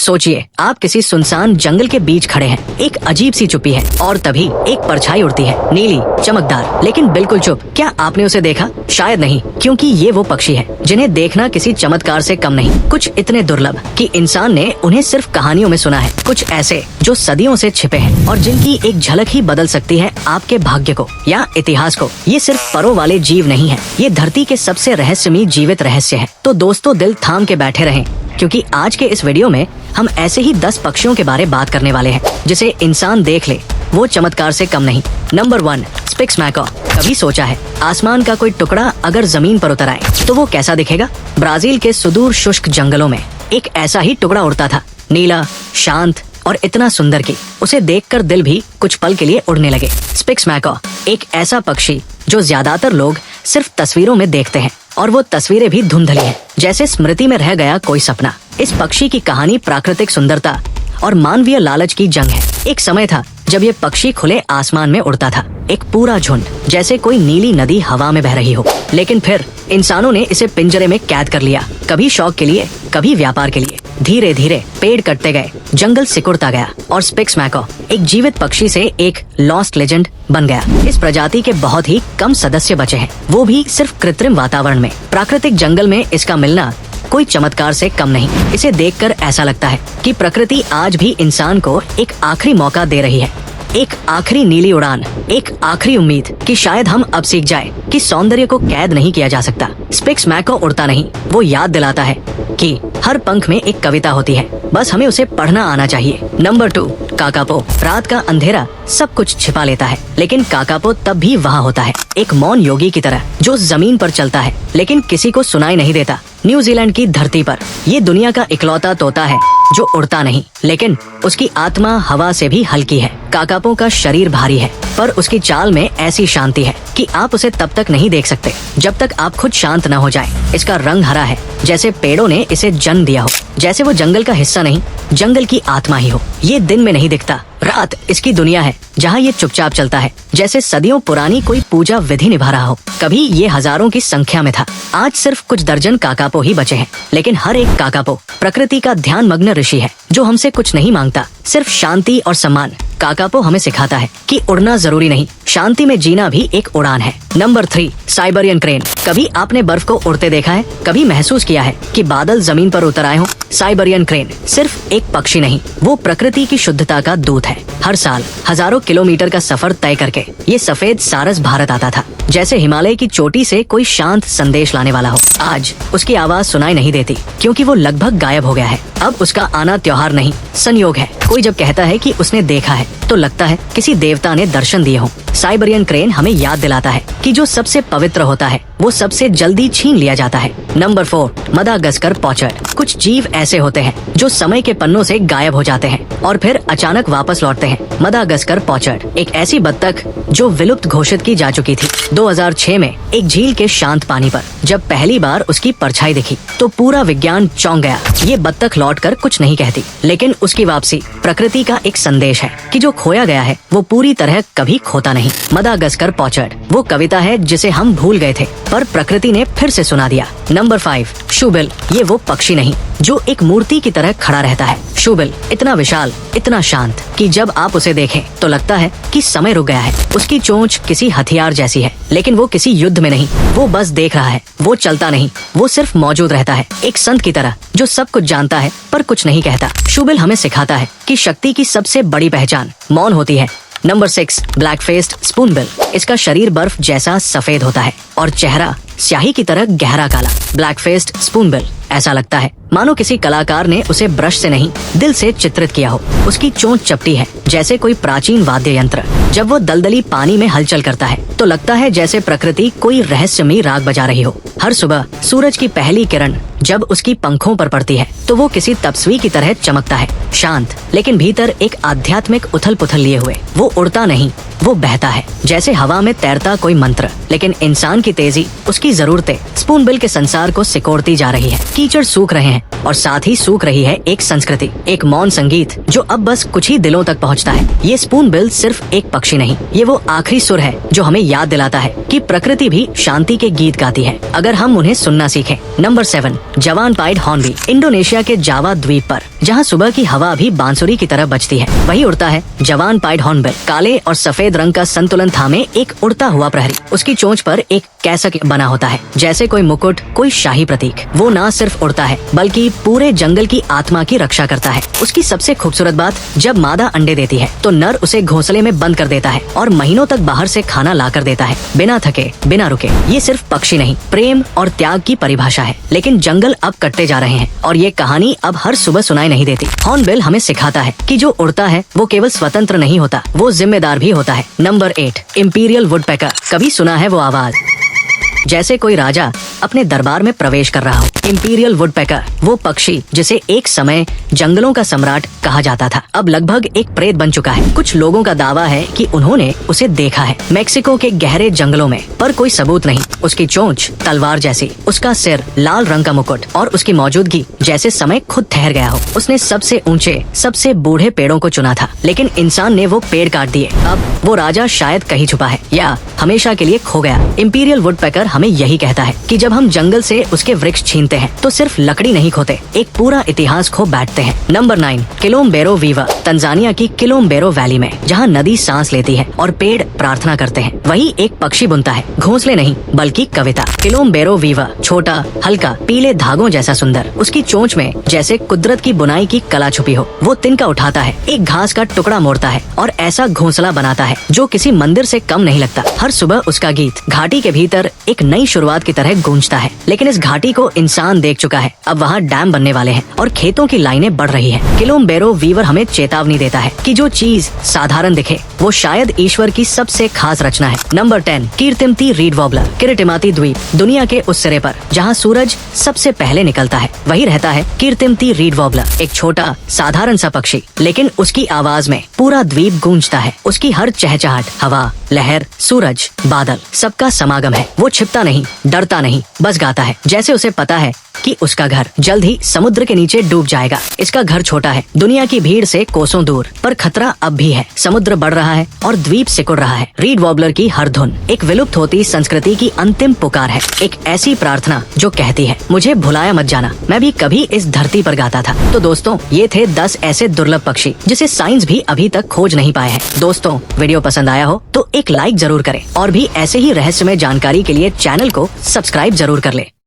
सोचिए, आप किसी सुनसान जंगल के बीच खड़े हैं। एक अजीब सी चुप्पी है और तभी एक परछाई उड़ती है, नीली, चमकदार, लेकिन बिल्कुल चुप। क्या आपने उसे देखा? शायद नहीं, क्योंकि ये वो पक्षी है जिन्हें देखना किसी चमत्कार से कम नहीं। कुछ इतने दुर्लभ कि इंसान ने उन्हें सिर्फ कहानियों में सुना है। कुछ ऐसे जो सदियों से छिपे हैं और जिनकी एक झलक ही बदल सकती है आपके भाग्य को या इतिहास को। ये सिर्फ परों वाले जीव नहीं है, ये धरती के सबसे रहस्यमयी जीवित रहस्य है। तो दोस्तों, दिल थाम के बैठे रहें, क्योंकि आज के इस वीडियो में हम ऐसे ही 10 पक्षियों के बारे बात करने वाले हैं जिसे इंसान देख ले वो चमत्कार से कम नहीं। Number 1, speaks Macron. कभी सोचा है आसमान का कोई टुकड़ा अगर जमीन पर उतर आए तो वो कैसा दिखेगा? ब्राजील के सुदूर शुष्क जंगलों में एक ऐसा ही टुकड़ा उड़ता था, नीला, शांत और इतना सुंदर कि उसे देखकर दिल भी कुछ पल के लिए उड़ने लगे। स्पिक्स मैकॉ एक ऐसा पक्षी जो ज्यादातर लोग सिर्फ तस्वीरों में देखते हैं, और वो तस्वीरें भी धुंधली हैं, जैसे स्मृति में रह गया कोई सपना। इस पक्षी की कहानी प्राकृतिक सुंदरता और मानवीय लालच की जंग है। एक समय था जब ये पक्षी खुले आसमान में उड़ता था, एक पूरा झुंड, जैसे कोई नीली नदी हवा में बह रही हो। लेकिन फिर इंसानों ने इसे पिंजरे में कैद कर लिया, कभी शौक के लिए, कभी व्यापार के लिए। धीरे धीरे पेड़ कटते गए, जंगल सिकुड़ता गया और स्पिक्स मैकॉ एक जीवित पक्षी से एक लॉस्ट लेजेंड बन गया। इस प्रजाति के बहुत ही कम सदस्य बचे हैं, वो भी सिर्फ कृत्रिम वातावरण में। प्राकृतिक जंगल में इसका मिलना कोई चमत्कार से कम नहीं। इसे देखकर ऐसा लगता है कि प्रकृति आज भी इंसान को एक आखिरी मौका दे रही है, एक आखिरी नीली उड़ान, एक आखिरी उम्मीद कि शायद हम अब सीख जाए कि सौंदर्य को कैद नहीं किया जा सकता। स्पिक्स मैकॉ उड़ता नहीं, वो याद दिलाता है कि हर पंख में एक कविता होती है, बस हमें उसे पढ़ना आना चाहिए। Number 2, kakapo. रात का अंधेरा सब कुछ छिपा लेता है, लेकिन काकापो तब भी वहाँ होता है, एक मौन योगी की तरह जो जमीन पर चलता है लेकिन किसी को सुनाई नहीं देता। न्यूजीलैंड की धरती पर ये दुनिया का इकलौता तोता है जो उड़ता नहीं, लेकिन उसकी आत्मा हवा से भी हल्की है। काकापो का शरीर भारी है, पर उसकी चाल में ऐसी शांति है कि आप उसे तब तक नहीं देख सकते जब तक आप खुद शांत न हो जाएं। इसका रंग हरा है, जैसे पेड़ों ने इसे जन्म दिया हो, जैसे वो जंगल का हिस्सा नहीं, जंगल की आत्मा ही हो। ये दिन में नहीं दिखता, रात इसकी दुनिया है जहाँ ये चुपचाप चलता है, जैसे सदियों पुरानी कोई पूजा विधि निभा रहा हो। कभी ये हजारों की संख्या में था, आज सिर्फ कुछ दर्जन काकापो ही बचे हैं, लेकिन हर एक काकापो प्रकृति का ध्यान मग्न ऋषि है जो हमसे कुछ नहीं मांगता, सिर्फ शांति और सम्मान। काकापो हमें सिखाता है कि उड़ना जरूरी नहीं, शांति में जीना भी एक उड़ान है। Number 3, Siberian crane. कभी आपने बर्फ को उड़ते देखा है? कभी महसूस किया है कि बादल जमीन पर उतर आए हों? साइबेरियन क्रेन सिर्फ एक पक्षी नहीं, वो प्रकृति की शुद्धता का दूत है। हर साल हजारों किलोमीटर का सफर तय करके ये सफेद सारस भारत आता था, जैसे हिमालय की चोटी से कोई शांत संदेश लाने वाला हो। आज उसकी आवाज सुनाई नहीं देती, क्योंकि वो लगभग गायब हो गया है। अब उसका आना त्योहार नहीं, संयोग है। कोई जब कहता है कि उसने देखा है, तो लगता है किसी देवता ने दर्शन दिए हों। साइबेरियन क्रेन हमें याद दिलाता है कि जो सबसे पवित्र होता है वो सबसे जल्दी छीन लिया जाता है। नंबर 4, मदागास्कर पॉचर्ड। कुछ जीव ऐसे होते हैं जो समय के पन्नों से गायब हो जाते हैं और फिर अचानक वापस लौटते हैं। मदागास्कर पॉचर्ड एक ऐसी बत्तख जो विलुप्त घोषित की जा चुकी थी। 2006 में एक झील के शांत पानी पर जब पहली बार उसकी परछाई दिखी तो पूरा विज्ञान चौंक गया। ये बत्तख लौटकर कुछ नहीं कहती, लेकिन उसकी वापसी प्रकृति का एक संदेश है कि जो खोया गया है वो पूरी तरह कभी खोता नहीं। मदागास्कर पॉचर्ड वो कविता है जिसे हम भूल गए थे, पर प्रकृति ने फिर से सुना दिया। Number 5, shoebill. ये वो पक्षी नहीं जो एक मूर्ति की तरह खड़ा रहता है। शूबिल इतना विशाल, इतना शांत कि जब आप उसे देखें तो लगता है कि समय रुक गया है। उसकी चोंच किसी हथियार जैसी है, लेकिन वो किसी युद्ध में नहीं, वो बस देख रहा है। वो चलता नहीं, वो सिर्फ मौजूद रहता है, एक संत की तरह जो सब कुछ जानता है पर कुछ नहीं कहता। शूबिल हमें सिखाता है कि शक्ति की सबसे बड़ी पहचान मौन होती है। Number 6, black faced Spoonbill. इसका शरीर बर्फ जैसा सफेद होता है और चेहरा स्याही की तरह गहरा काला। ब्लैक फेस्ड स्पूनबिल ऐसा लगता है मानो किसी कलाकार ने उसे ब्रश से नहीं, दिल से चित्रित किया हो। उसकी चोंच चपटी है, जैसे कोई प्राचीन वाद्य यंत्र। जब वो दलदली पानी में हलचल करता है तो लगता है जैसे प्रकृति कोई रहस्यमयी राग बजा रही हो। हर सुबह सूरज की पहली किरण जब उसकी पंखों पर पड़ती है तो वो किसी तपस्वी की तरह चमकता है, शांत, लेकिन भीतर एक आध्यात्मिक उथल पुथल लिए हुए। वो उड़ता नहीं, वो बहता है, जैसे हवा में तैरता कोई मंत्र। लेकिन इंसान की तेजी, उसकी जरूरतें स्पूनबिल के संसार को सिकोड़ती जा रही है। कीचड़ सूख रहे हैं, हैं और साथ ही सूख रही है एक संस्कृति, एक मौन संगीत जो अब बस कुछ ही दिलों तक पहुंचता है। ये स्पून बिल सिर्फ एक पक्षी नहीं, ये वो आखिरी सुर है जो हमें याद दिलाता है कि प्रकृति भी शांति के गीत गाती है अगर हम उन्हें सुनना सीखें। नंबर 7, जवान पाइड हॉर्नबिल। इंडोनेशिया के जावा द्वीप पर जहाँ सुबह की हवा भी बांसुरी की तरह बजती है, वही उड़ता है जवान पाइड हॉर्नबिल। काले और सफेद रंग का संतुलन थामे एक उड़ता हुआ प्रहरी। उसकी चोंच पर एक कैसक बना होता है, जैसे कोई मुकुट, कोई शाही प्रतीक। वो न सिर्फ उड़ता है बल्कि पूरे जंगल की आत्मा की रक्षा करता है। उसकी सबसे खूबसूरत बात, जब मादा अंडे देती है तो नर उसे घोंसले में बंद कर देता है और महीनों तक बाहर से खाना ला कर देता है, बिना थके, बिना रुके। ये सिर्फ पक्षी नहीं, प्रेम और त्याग की परिभाषा है। लेकिन जंगल अब कटते जा रहे हैं और ये कहानी अब हर सुबह सुनाई नहीं देती। हॉर्नबिल हमें सिखाता है कि जो उड़ता है वो केवल स्वतंत्र नहीं होता, वो जिम्मेदार भी होता है। Number 8, imperial woodpecker. कभी सुना है वो आवाज जैसे कोई राजा अपने दरबार में प्रवेश कर रहा हो। इंपीरियल वुडपेकर, वो पक्षी जिसे एक समय जंगलों का सम्राट कहा जाता था, अब लगभग एक प्रेत बन चुका है। कुछ लोगों का दावा है कि उन्होंने उसे देखा है मेक्सिको के गहरे जंगलों में, पर कोई सबूत नहीं। उसकी चोंच तलवार जैसी, उसका सिर, लाल रंग का मुकुट और उसकी मौजूदगी जैसे समय खुद ठहर गया हो। उसने सबसे ऊंचे, सबसे बूढ़े पेड़ों को चुना था, लेकिन इंसान ने वो पेड़ काट दिए। अब वो राजा शायद कहीं छुपा है या हमेशा के लिए खो गया। इंपीरियल वुडपेकर हमें यही कहता है कि जब हम जंगल से उसके वृक्ष छीनते हैं तो सिर्फ लकड़ी नहीं खोते, एक पूरा इतिहास खो बैठते हैं। Number 9, किलोम्बेरो Viva. तंजानिया की किलोम्बेरो वैली में जहाँ नदी सांस लेती है और पेड़ प्रार्थना करते हैं, वही एक पक्षी बुनता है, घोंसले नहीं बल्कि कविता। किलोम्बेरो वीवा छोटा, हल्का, पीले धागों जैसा सुंदर। उसकी चोंच में जैसे कुदरत की बुनाई की कला छुपी हो। वो तिनका उठाता है, एक घास का टुकड़ा मोड़ता है और ऐसा घोंसला बनाता है जो किसी मंदिर से कम नहीं लगता। हर सुबह उसका गीत घाटी के भीतर एक नई शुरुआत की तरह गूंजता है। लेकिन इस घाटी को इंसान देख चुका है। अब वहाँ डैम बनने वाले हैं और खेतों की लाइनें बढ़ रही हैं। किलोम्बेरो वीवर हमें चेतावनी देता है कि जो चीज साधारण दिखे वो शायद ईश्वर की सबसे खास रचना है। Number 10, Kiritimati reed warbler. Kiritimati द्वीप, दुनिया के उस सिरे पर जहाँ सूरज सबसे पहले निकलता है, वही रहता है कीर्तिमती रीड वॉबलर। एक छोटा साधारण सा पक्षी, लेकिन उसकी आवाज में पूरा द्वीप गूंजता है। उसकी हर चहचहाट हवा, लहर, सूरज, बादल, सबका समागम है। वो छिपता नहीं, डरता नहीं, बस गाता है, जैसे उसे पता है कि उसका घर जल्द ही समुद्र के नीचे डूब जाएगा। इसका घर छोटा है, दुनिया की भीड़ से कोसों दूर, पर खतरा अब भी है। समुद्र बढ़ रहा है और द्वीप सिकुड़ रहा है। रीड वॉबलर की हर धुन एक विलुप्त होती संस्कृति की अंतिम पुकार है, एक ऐसी प्रार्थना जो कहती है, मुझे भुलाया मत जाना, मैं भी कभी इस धरती पर गाता था। तो दोस्तों, ये थे 10 ऐसे दुर्लभ पक्षी जिसे साइंस भी अभी तक खोज नहीं पाया है। दोस्तों, वीडियो पसंद आया हो तो एक लाइक जरूर करें और भी ऐसे ही रहस्यमय जानकारी के लिए चैनल को सब्सक्राइब जरूर कर ले।